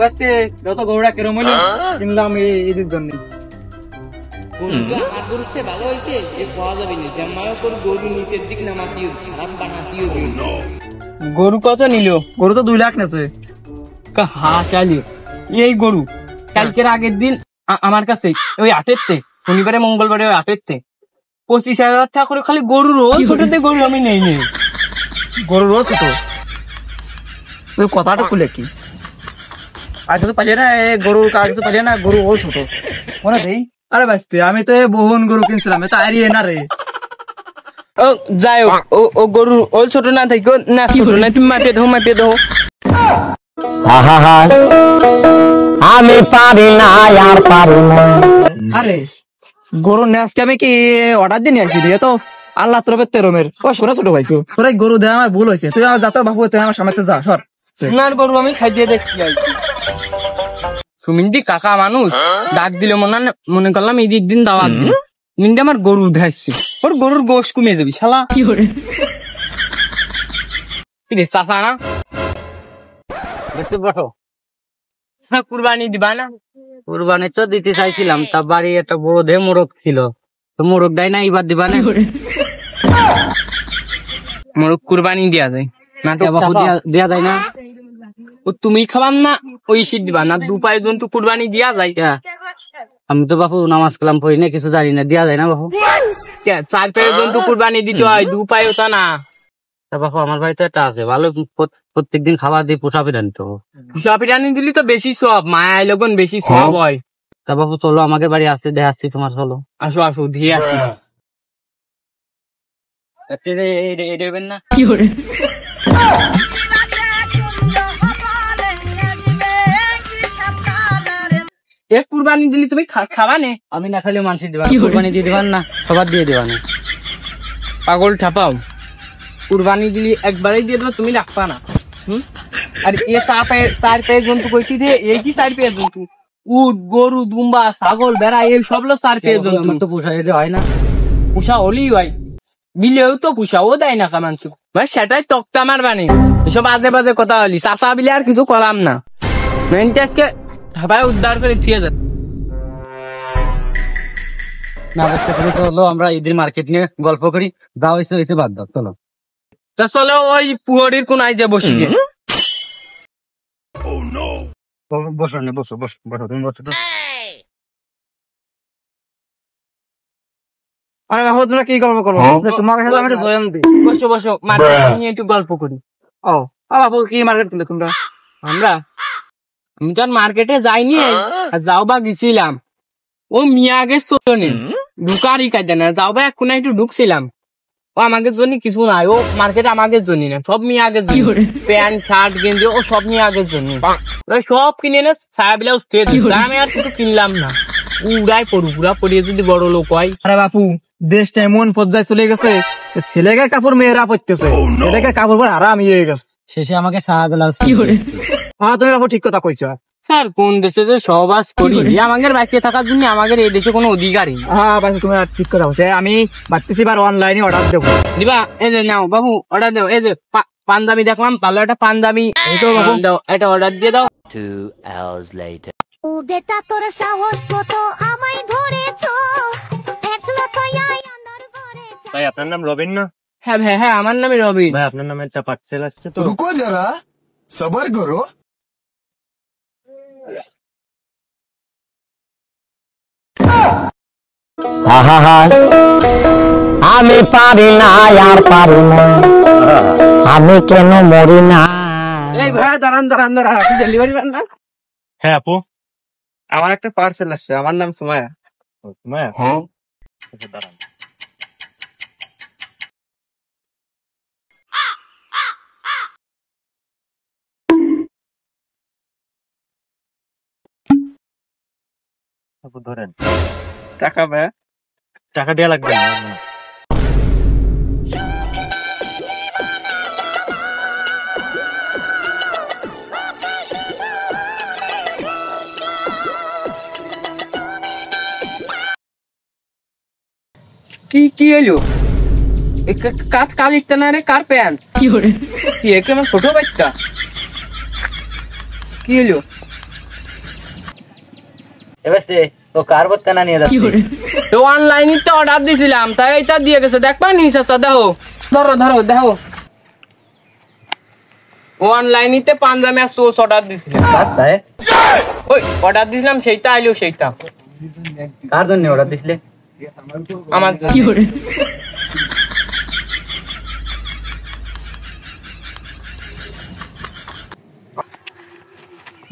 আজকে যত গরুটা কেরম হইলো কিনলাম ঈদের জন্য। গরুটা আর গরুর চেয়ে ভালো হয়েছে যে পাওয়া যাবে না, জামাইও করে গরু নিচের দিক নামাতিও খারাপ বানাতিও। গরু কত নিল? গরু তো 2 লাখ নেছে। হাসালি এই গরু কালকের আগের দিন আমার কাছে ওই আটেরতে শনিবারে মঙ্গলবারে ওই আটেরতে 25,000 টাকা করে খালি গরু রোজ ছোটতে গরু আমি নেই গরু রোজ ছোট কথাটা খুলে কি আর কিছু পালিয়ে না গরু কার কিছু পালিয়ে না গরু ও ছোট মনে দেই। আরে বাঁচতে আমি তো বহুন গরু কিনছিলাম তো আরিয়ে না রে। ও যাই হোক ও গরু ওল ছোট না থাকো না ছোট না তুমি মাপে দাও আমি পারি না আর পারি না। আরে গরু নেসকে আমি কি অর্ডার দিয়ে নিয়ে আসি রে তো আল্লাহ তরফের তেরমের সোনা ছোট ভাইছো তোরা গরু দেওয়া আমার ভুল হয়েছে তুই আমার যাতে বাবু তুই আমার সামনে যা সর সোনার গরু আমি সাজিয়ে দেখছি সুমিন্দি কাকা মানুষ ডাক দিলে মনে করলাম ঈদের দিন দাওয়াত দিন মিন্দি আমার গরু দেখাচ্ছি ওর গরুর গোশ কমিয়ে যাবি শালা কি করে চাষা না বসো কুরবানি দিবা না? কুরবানি তো দিতে চাইছিলাম তা বাড়ি একটা বড় দেহ মোরগ ছিল তো মোরগ দেয় না এবার দিবা না? মোরগ কুরবানি দেয়া যায় নাটক দেয়া যায় না? ও তুমি খাবার না ওই শীত দিবা না? 2 পায়ে জন্তু কুরবানি দেয়া যায়? আমি তো বাপু নামাজ কালাম পড়ি না কিছু জানি না, দেয়া যায় না বাপু? 4 পায়ে জন্তু কুরবানি দিতে হয় 2 পায়ে ওটা না। তা বাপু আমার বাড়িতে একটা আছে ভালো প্রত্যেকদিন খাবার দিয়ে পোষা পিরানি তো পোষা পিরানি দিলি তো বেশি সব মায়া লগন বেশি সব হয়। তা বাপু চলো আমাকে বাড়ি আসতে দেখাচ্ছি তোমার, চলো আসো আসো দিয়ে আসি না কি করে এক কুরবানি দিলি তুমি খাবা নে? আমি না খালি মানুষ দিবা কুরবানি দিয়ে দিবান না সবার দিয়ে দিবা না পাগল ঠাপাও। কুরবানি দিলি একবারই দিয়ে দেবো তুমি রাখবা না। আর এ 4 পায়ে জন্তু কইছি দে এই কি 4 পায়ে জন্তু? উট গরু দুম্বা ছাগল বেড়া এই সব 4 পায়ে জন্তু। আমার তো পোষা যেতে হয় না, পোষা হলেই হয় বিলেও তো পোষাও দেয় না কামানছু ভাই সেটাই তক্তা আমার বানি এসব বাজে বাজে কথা বলি চাষা বিলে আর কিছু করলাম না মেনতে আজকে ভাই উদ্ধার করে থুয়ে যাবে না বুঝতে পেরে। চলো আমরা ঈদের মার্কেট নিয়ে গল্প করি যা হয়েছে বাদ দাও চলো। তা চলো ওই পুহরির কোনায় যে বসি গিয়ে বসো না বসো বসো বসো তুমি বসো তো। আরে বাবু তোমরা কি গল্প করো তোমাকে সাথে আমি একটা জয়ন্তী বসো বসো মার্কেট নিয়ে একটু গল্প করি। ও বাবু কি মার্কেট করলে তোমরা? আমি তো আর মার্কেটে যাইনি যাও বা গেছিলাম ও মিয়া আগে চলনে ঢুকারই কাজে না যাও বা এখন একটু ঢুকছিলাম ও আমাকে জন্য কিছু নাই ও মার্কেট আমাকে জন্য না সব মিয়া আগে প্যান্ট শার্ট গেঞ্জি ও সব মিয়া আগের জন্য সব কিনে এনে ছায়া ব্লাউজ আমি আর কিছু কিনলাম না উড়াই পড়ু পুরা পড়িয়ে যদি বড় লোক হয়। আরে বাপু দেশটা এমন পর্যায়ে চলে গেছে ছেলেকার কাপড় মেয়েরা পড়তেছে ছেলেকার কাপড় পর আরাম ইয়ে গেছে শেষে আমাকে ছায়া ব্লাউজ কি করেছে। হ্যাঁ তুমি বাপু ঠিক কথা কইছো। স্যার কোন দেশে যে সহবাস করি আমাদের বাঁচে থাকার জন্য আমাদের এই দেশে কোনো অধিকারই। হ্যাঁ বাবু তুমি ঠিক কথা বলছো আমি ভাবতেছি এবার অনলাইনে অর্ডার দেবো দিবা। এই যে নাও বাবু অর্ডার দেবো এই যে পাঞ্জাবি দেখলাম ভালো একটা পাঞ্জাবি দাও এটা অর্ডার দিয়ে দাও। 2 hours later ও বেটা তোর সাহস কত আমায় ধরেছো একলা কইয়াই আন্দার ঘরে। ভাই আপনার নাম রবিন না? হ্যাঁ ভাই হ্যাঁ আমার নামই রবি। ভাই আপনার নামে একটা পার্সেল আসছে তো रुको जरा सबर करो। আমি পারি না আর পারি না আমি কেন মরি না। এই ভাই দাঁড়ান দাঁড়ান দাঁড়ান আপনি ডেলিভারি ম্যান না? হ্যাঁ আপু আমার একটা পার্সেল আসছে আমার নাম সুমায়া। সুমায়া হ্যাঁ দাঁড়ান আপু ধরেন টাকা ভাই টাকা দেয়া লাগবে না। কি এলো কার লিখতে না রে কার প্যান কি একে আমার ছোট বাচ্চা কি এলো এবার তো কার বত্তা না নিয়ে যাচ্ছে তো অনলাইনে তো অর্ডার দিছিলাম তাই এটা দিয়ে গেছে দেখবা নি চাচা দেখো ধরো ধরো দেখো অনলাইনে পাঞ্জাবি আর সোস অর্ডার দিছিলাম তাই ওই অর্ডার দিছিলাম সেইটা আইলো সেইটা কার জন্য অর্ডার দিছিলে আমার কি করে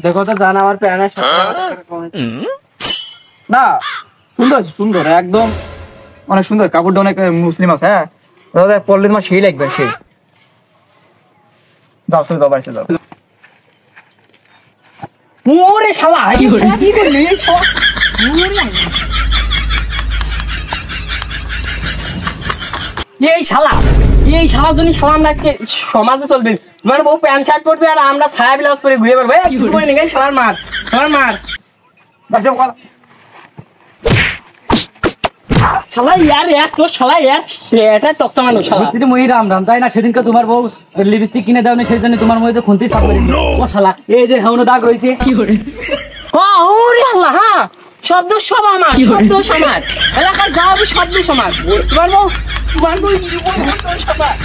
দেখো তো জানা আমার প্যানের সাথে না সুন্দর আছে, সুন্দর একদম অনেক সুন্দর, কাপড়টা অনেক মুসলিম আছে। হ্যাঁ দাদা পরলে তোমার সেই লাগবে, সেই যাও সে দাও বাড়িতে যাও। ওরে শালা কি করলি এই ছোয়া এই শালার জন্য শালা আমরা আজকে সমাজে চলবে তোমার বউ প্যান্ট শার্ট পরবে আর আমরা ছায়া ব্লাউজ পরে ঘুরে বেড়াবো কিছু করে নাকি শালার মার আমার মার শালা ইয়ার এক তোর শালা ইয়ার সেটা তক্তা মানুষ শালা তুই মই রাম রাম তাই না সেদিনকে তোমার বউ লিপস্টিক কিনে দাও না সেই জন্য তোমার মধ্যে খুন্তি সাপ করে ও শালা এই যে হেউনো দাগ রইছে কি করে ওরে আল্লাহ হ্যাঁ শব্দ সব আমার শব্দ সমাজ এলাকার গাঁও শব্দ সমাজ তোমার বউ সমাজ